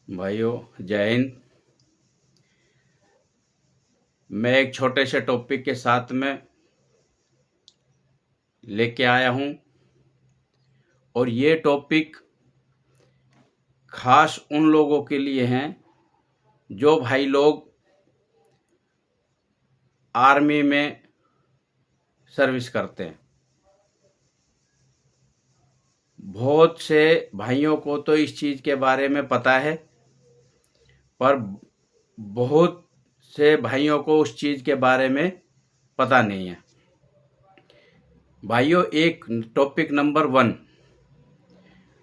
भाइयों जय हिंद। मैं एक छोटे से टॉपिक के साथ में लेके आया हूं और ये टॉपिक खास उन लोगों के लिए हैं जो भाई लोग आर्मी में सर्विस करते हैं। बहुत से भाइयों को तो इस चीज़ के बारे में पता है, पर बहुत से भाइयों को उस चीज़ के बारे में पता नहीं है। भाइयों, एक टॉपिक नंबर 1,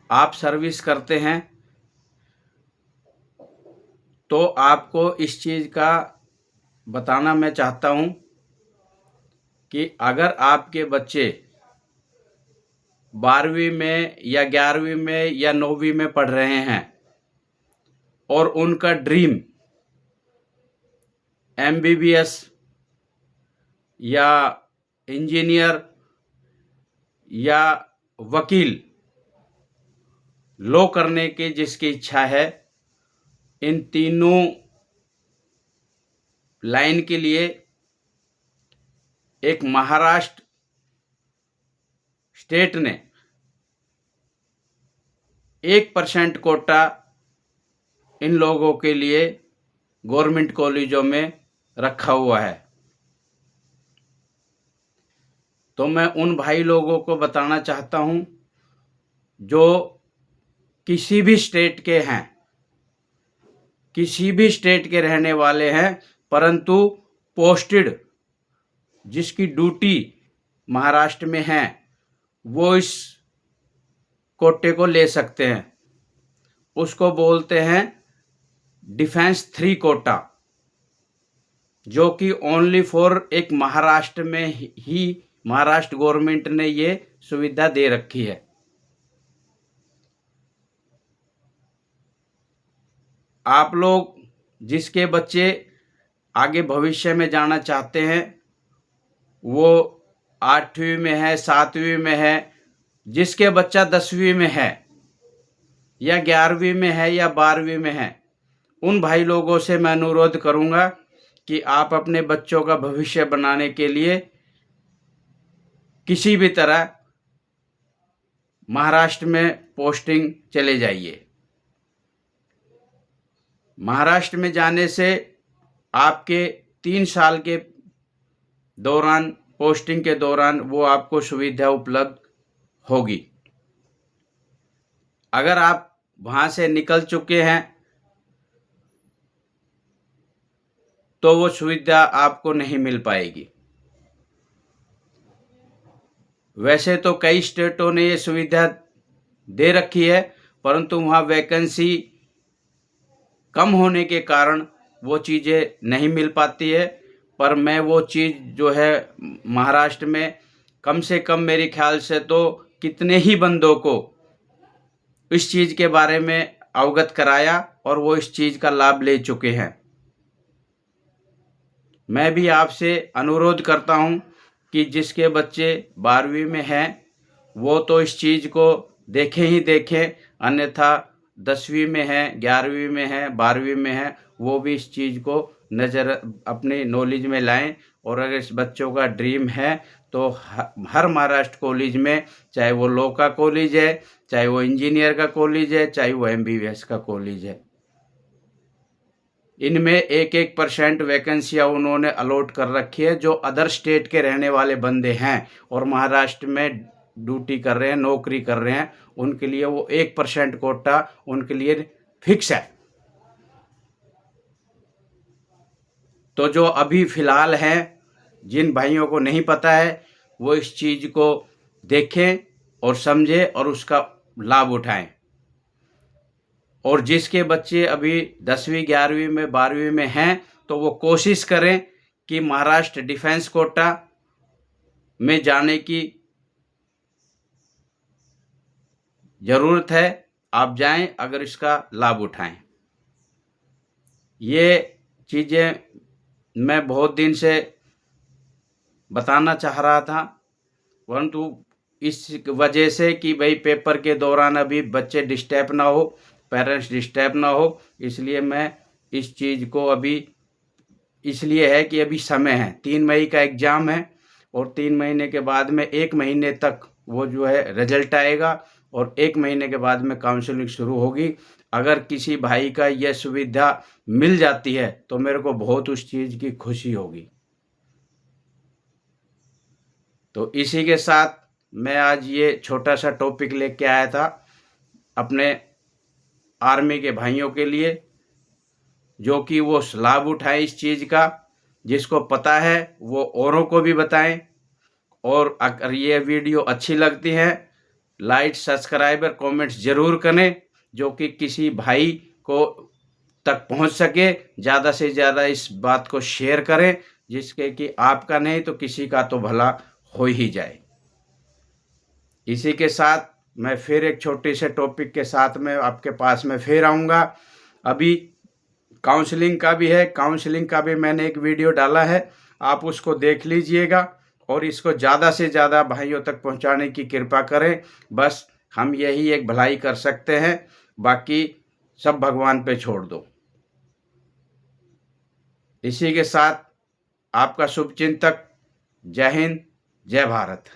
आप सर्विस करते हैं तो आपको इस चीज़ का बताना मैं चाहता हूं कि अगर आपके बच्चे 12वीं में या 11वीं में या 9वीं में पढ़ रहे हैं और उनका ड्रीम MBBS या इंजीनियर या वकील लॉ करने की जिसकी इच्छा है, इन तीनों लाइन के लिए एक महाराष्ट्र स्टेट ने 1% कोटा इन लोगों के लिए गवर्नमेंट कॉलेजों में रखा हुआ है। तो मैं उन भाई लोगों को बताना चाहता हूं जो किसी भी स्टेट के हैं, किसी भी स्टेट के रहने वाले हैं, परंतु पोस्टेड जिसकी ड्यूटी महाराष्ट्र में है वो इस कोटे को ले सकते हैं। उसको बोलते हैं डिफेंस 3 कोटा, जो कि ओनली फॉर एक महाराष्ट्र में ही महाराष्ट्र गवर्नमेंट ने ये सुविधा दे रखी है। आप लोग जिसके बच्चे आगे भविष्य में जाना चाहते हैं, वो 8वीं में है, 7वीं में है, जिसके बच्चा 10वीं में है या 11वीं में है या 12वीं में है, उन भाई लोगों से मैं अनुरोध करूंगा कि आप अपने बच्चों का भविष्य बनाने के लिए किसी भी तरह महाराष्ट्र में पोस्टिंग चले जाइए। महाराष्ट्र में जाने से आपके 3 साल के दौरान, पोस्टिंग के दौरान, वो आपको सुविधा उपलब्ध होगी। अगर आप वहां से निकल चुके हैं तो वो सुविधा आपको नहीं मिल पाएगी। वैसे तो कई स्टेटों ने ये सुविधा दे रखी है, परंतु वहाँ वैकेंसी कम होने के कारण वो चीज़ें नहीं मिल पाती है। पर मैं वो चीज़ जो है महाराष्ट्र में कम से कम मेरे ख्याल से तो कितने ही बंदों को इस चीज़ के बारे में अवगत कराया और वो इस चीज़ का लाभ ले चुके हैं। मैं भी आपसे अनुरोध करता हूं कि जिसके बच्चे 12वीं में हैं वो तो इस चीज़ को देखें ही देखें, अन्यथा 10वीं में है, 11वीं में है, 12वीं में है, वो भी इस चीज़ को नज़र अपने नॉलेज में लाएं। और अगर इस बच्चों का ड्रीम है तो हर महाराष्ट्र कॉलेज में, चाहे वो लॉ का कॉलेज है, चाहे वो इंजीनियर का कॉलेज है, चाहे वो MBBS का कॉलेज है, इनमें 1% वैकेंसियाँ उन्होंने अलॉट कर रखी है। जो अदर स्टेट के रहने वाले बंदे हैं और महाराष्ट्र में ड्यूटी कर रहे हैं, नौकरी कर रहे हैं, उनके लिए वो 1% कोटा उनके लिए फिक्स है। तो जो अभी फ़िलहाल हैं, जिन भाइयों को नहीं पता है, वो इस चीज़ को देखें और समझें और उसका लाभ उठाएं। और जिसके बच्चे अभी 10वीं, 11वीं में, 12वीं में हैं, तो वो कोशिश करें कि महाराष्ट्र डिफेंस कोटा में जाने की ज़रूरत है। आप जाएं, अगर इसका लाभ उठाएं। ये चीज़ें मैं बहुत दिन से बताना चाह रहा था, परंतु इस वजह से कि भाई पेपर के दौरान अभी बच्चे डिस्टर्ब ना हो, पेरेंट्स डिस्टर्ब ना हो, इसलिए मैं इस चीज़ को अभी इसलिए है कि अभी समय है, 3 मई का एग्ज़ाम है और 3 महीने के बाद में 1 महीने तक वो जो है रिजल्ट आएगा और 1 महीने के बाद में काउंसलिंग शुरू होगी। अगर किसी भाई का यह सुविधा मिल जाती है तो मेरे को बहुत उस चीज़ की खुशी होगी। तो इसी के साथ मैं आज ये छोटा-सा टॉपिक लेके आया था अपने आर्मी के भाइयों के लिए, जो कि वो लाभ उठाएँ इस चीज़ का, जिसको पता है वो औरों को भी बताएँ। और अगर ये वीडियो अच्छी लगती है, लाइक, सब्सक्राइब और कमेंट्स ज़रूर करें, जो कि किसी भाई को तक पहुंच सके। ज़्यादा से ज़्यादा इस बात को शेयर करें, जिसके कि आपका नहीं तो किसी का तो भला हो ही जाए। इसी के साथ मैं फिर एक छोटे से टॉपिक के साथ में आपके पास में फिर आऊँगा। अभी काउंसलिंग का भी है, काउंसलिंग का भी मैंने एक वीडियो डाला है, आप उसको देख लीजिएगा और इसको ज़्यादा से ज़्यादा भाइयों तक पहुंचाने की कृपा करें। बस हम यही एक भलाई कर सकते हैं, बाकी सब भगवान पे छोड़ दो। इसी के साथ आपका शुभचिंतक। जय हिंद, जय भारत।